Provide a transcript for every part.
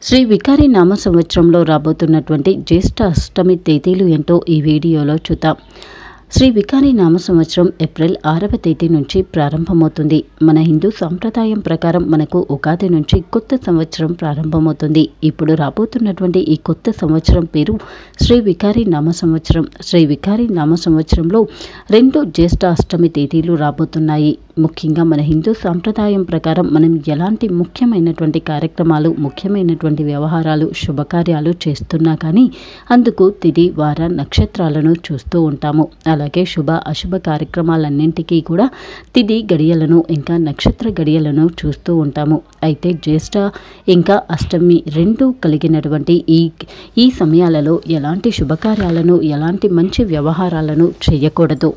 శ్రీ వికారి నామ సంవత్సరంలో రాబోతున్నటువంటి జ్యేష్ఠ అష్టమి తేదీలు ఏంటో ఈ వీడియోలో చూద్దాం. శ్రీ వికారి నామ సంవత్సరం ఏప్రిల్ 6వ తేదీ నుంచి ప్రారంభమవుతుంది. మన హిందూ సాంప్రదాయం ప్రకారం మనకు ఉగాది నుంచి కొత్త సంవత్సరం ప్రారంభమవుతుంది. ఇప్పుడు రాబోతున్నటువంటి ఈ కొత్త సంవత్సరం పేరు శ్రీ వికారి నామ సంవత్సరం. శ్రీ వికారి నామ సంవత్సరంలో 2 జ్యేష్ఠ అష్టమి తేదీలు రాబోతున్నాయి. ముఖ్యంగా మన హిందూ సాంప్రదాయం ప్రకారం మనం ఎలాంటి ముఖ్యమైనటువంటి కార్యక్రమాలు, ముఖ్యమైనటువంటి వ్యవహారాలు, శుభకార్యాలు చేస్తున్నా కానీ అందుకు తిథి, వార, నక్షత్రాలను చూస్తూ ఉంటాము. అలాగే శుభ అశుభ కార్యక్రమాలన్నింటికీ కూడా తిథి గడియలను ఇంకా నక్షత్ర గడియలను చూస్తూ ఉంటాము. అయితే జ్యేష్ఠ ఇంకా అష్టమి 2 కలిగినటువంటి ఈ సమయాలలో ఎలాంటి శుభకార్యాలను, ఎలాంటి మంచి వ్యవహారాలను చేయకూడదు.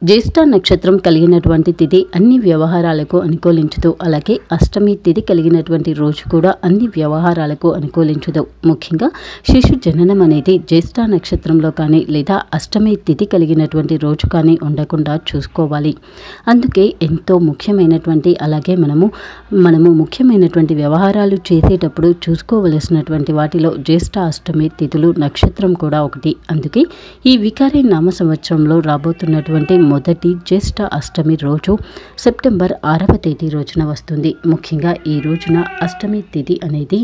జ్యేష్ఠ నక్షత్రం కలిగినటువంటి తిథి అన్ని వ్యవహారాలకు అనుకూలించదు. అలాగే అష్టమి తిథి కలిగినటువంటి రోజు కూడా అన్ని వ్యవహారాలకు అనుకూలించదు. ముఖ్యంగా శిశు జననం అనేది జ్యేష్ఠ నక్షత్రంలో కానీ లేదా అష్టమి తిథి కలిగినటువంటి రోజు కానీ ఉండకుండా చూసుకోవాలి. అందుకే ఎంతో ముఖ్యమైనటువంటి అలాగే మనము ముఖ్యమైనటువంటి వ్యవహారాలు చేసేటప్పుడు చూసుకోవలసినటువంటి వాటిలో జ్యేష్ఠ అష్టమి తిథులు, నక్షత్రం కూడా ఒకటి. అందుకే ఈ వికారి నామ సంవత్సరంలో రాబోతున్నటువంటి మొదటి జ్యేష్ఠ అష్టమి రోజు సెప్టెంబర్ 6వ తేదీ రోజున వస్తుంది. ముఖ్యంగా ఈ రోజున అష్టమి తిథి అనేది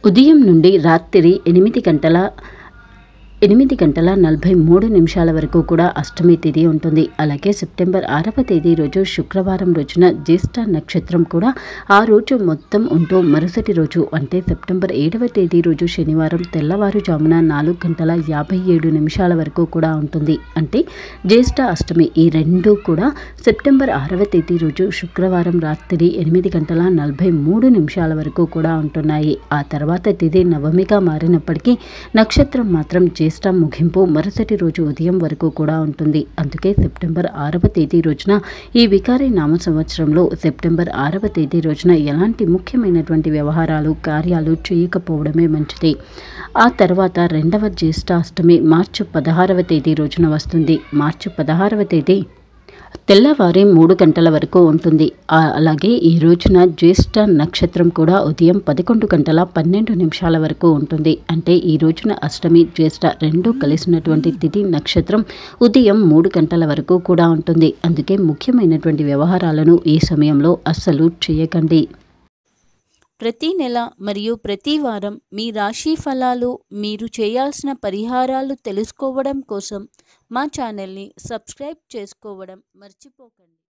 ఉదయం నుండి రాత్రి 8:43 వరకు కూడా అష్టమి తిథి ఉంటుంది. అలాగే సెప్టెంబర్ 6వ తేదీ రోజు శుక్రవారం రోజున జ్యేష్ఠ నక్షత్రం కూడా ఆ రోజు మొత్తం ఉంటూ మరుసటి రోజు అంటే సెప్టెంబర్ 7వ తేదీ రోజు శనివారం తెల్లవారుజామున 4:57 వరకు కూడా ఉంటుంది. అంటే జ్యేష్ఠ అష్టమి ఈ 2 కూడా సెప్టెంబర్ 6వ తేదీ రోజు శుక్రవారం రాత్రి 8:43 వరకు కూడా ఉంటున్నాయి. ఆ తర్వాత తిథి నవమిగా మారినప్పటికీ నక్షత్రం మాత్రం జ్యేష్ఠ ముగింపు మరుసటి రోజు ఉదయం వరకు కూడా ఉంటుంది. అందుకే సెప్టెంబర్ 6వ తేదీ రోజున ఈ వికారి నామ సంవత్సరంలో సెప్టెంబర్ 6వ తేదీ రోజున ఎలాంటి ముఖ్యమైనటువంటి వ్యవహారాలు, కార్యాలు చేయకపోవడమే మంచిది. ఆ తర్వాత 2వ జ్యేష్ఠ అష్టమి మార్చి 16వ తేదీ రోజున వస్తుంది. మార్చి 16వ తేదీ తెల్లవారి 3 గంటల వరకు ఉంటుంది. అలాగే ఈ రోజున జ్యేష్ఠ నక్షత్రం కూడా ఉదయం 11:12 వరకు ఉంటుంది. అంటే ఈ రోజున అష్టమి, జ్యేష్ఠ 2 కలిసినటువంటి తిథి, నక్షత్రం ఉదయం 3 గంటల వరకు కూడా ఉంటుంది. అందుకే ముఖ్యమైనటువంటి వ్యవహారాలను ఈ సమయంలో అస్సలు చేయకండి. ప్రతి నెల మరియు ప్రతి వారం మీ రాశి ఫలాలు, మీరు చేయాల్సిన పరిహారాలు తెలుసుకోవడం కోసం మా ఛానల్ని సబ్స్క్రైబ్ చేసుకోవడం మర్చిపోకండి.